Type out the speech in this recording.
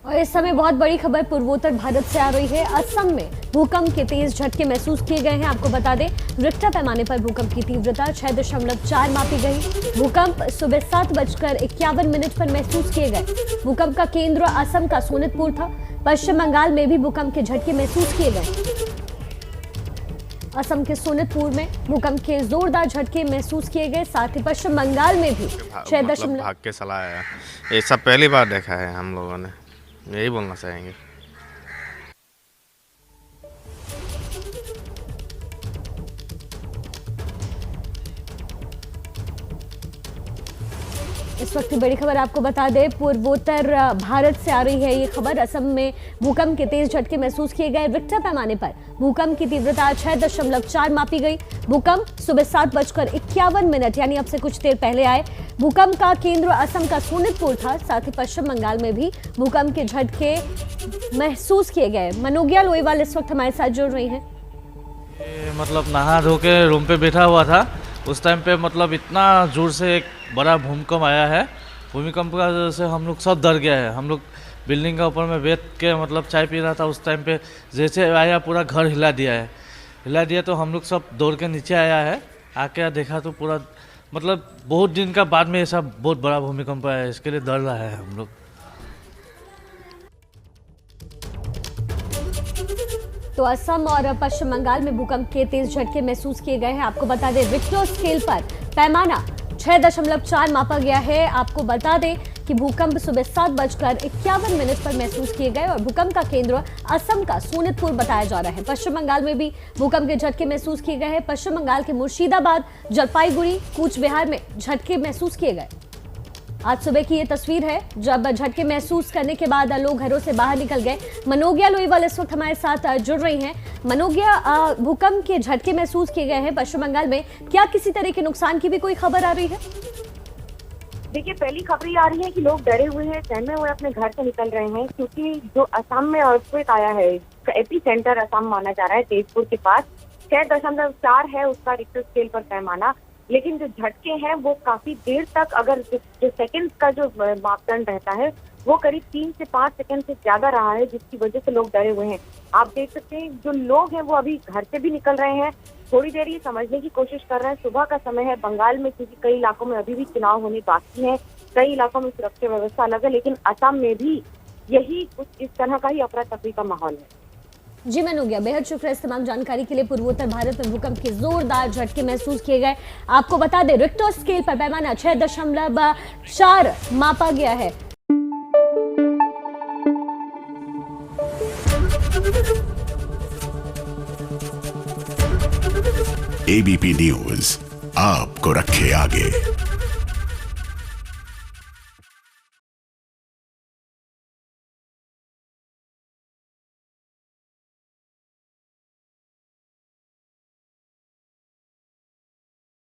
और इस समय बहुत बड़ी खबर पूर्वोत्तर भारत से आ रही है। असम में भूकंप के तेज झटके महसूस किए गए हैं। आपको बता दें, रिक्टर पैमाने पर भूकंप की तीव्रता 6.4 मापी गई। भूकंप सुबह 7:51 पर महसूस किए गए। भूकंप का केंद्र असम का सोनितपुर था। पश्चिम बंगाल में भी भूकंप के झटके महसूस किए गए। असम के सोनितपुर में भूकंप के जोरदार झटके महसूस किए गए। साथ ही पश्चिम बंगाल में भी 6 भाग के चला आया। ये सब पहली बार देखा है हम लोगों ने, यही बोलना चाहेंगे। इस वक्त की बड़ी खबर आपको बता दें, पूर्वोत्तर भारत से आ रही है ये खबर। असम में भूकंप के तेज झटके महसूस किए गए। रिक्टर पैमाने पर भूकंप की तीव्रता 6.4 मापी गई। भूकंप सुबह 7:51 यानी अब से कुछ देर पहले आए। भूकंप का केंद्र असम का सोनितपुर था। साथ ही पश्चिम बंगाल में भी भूकंप के झटके महसूस किए गए। मनोगिया लोईवाल इस वक्त हमारे साथ जुड़ रही हैं। मतलब नहा धो के रूम पे बैठा हुआ था, उस टाइम पे मतलब इतना जोर से एक बड़ा भूकंप आया है। भूकंप का वजह से हम लोग सब डर गया है। हम लोग बिल्डिंग का ऊपर में बैठ के मतलब चाय पी रहा था, उस टाइम पे जैसे आया पूरा घर हिला दिया तो हम लोग सब दौड़ के नीचे आया है। आके देखा तो पूरा मतलब बहुत दिन का बाद में ऐसा बहुत बड़ा भूकंप आया है, इसके लिए डर रहा है हम लोग। तो असम और पश्चिम बंगाल में भूकंप के तेज झटके महसूस किए गए हैं। आपको बता दें, रिक्टर स्केल पर पैमाना 6.4 मापा गया है। आपको बता दें कि भूकंप सुबह 7:51 पर महसूस किए गए और भूकंप का केंद्र असम का सोनितपुर बताया जा रहा है। पश्चिम बंगाल में भी भूकंप के झटके महसूस किए गए हैं। पश्चिम बंगाल के मुर्शिदाबाद, जलपाईगुड़ी, कूच बिहार में झटके महसूस किए गए। आज सुबह की ये तस्वीर है जब झटके महसूस करने के बाद लोग घरों से बाहर निकल गए। मनोगिया लोईवाल इस वक्त हमारे साथ जुड़ रही हैं। मनोगिया, भूकंप के झटके महसूस किए गए हैं पश्चिम बंगाल में, क्या किसी तरह के नुकसान की भी कोई खबर आ रही है? देखिए, पहली खबर ये आ रही है कि लोग डरे हुए हैं, सहमे हुए अपने घर से निकल रहे हैं, क्योंकि जो असम में अर्थक्वेक आया है, एपी सेंटर असम माना जा रहा है, तेजपुर के पास 6.4 है उसका रिक्टर स्केल पर पैमाना। लेकिन जो झटके हैं वो काफी देर तक, अगर जो सेकंड का जो मापदंड रहता है वो करीब 3 से 5 सेकंड से ज्यादा रहा है, जिसकी वजह से लोग डरे हुए हैं। आप देख सकते हैं जो लोग हैं वो अभी घर से भी निकल रहे हैं, थोड़ी देर ये समझने की कोशिश कर रहे हैं। सुबह का समय है बंगाल में, क्योंकि कई इलाकों में अभी भी चुनाव होने बाकी है, कई इलाकों में सुरक्षा व्यवस्था अलग है, लेकिन असम में भी यही कुछ इस तरह का ही अफरा तफरी का माहौल है। जी मनोगिया, बेहद शुक्रिया इस तमाम जानकारी के लिए। पूर्वोत्तर भारत में भूकंप के जोरदार झटके महसूस किए गए। आपको बता दें, रिक्टर स्केल पर पैमाना 6.4 मापा गया है। एबीपी न्यूज आपको रखे आगे।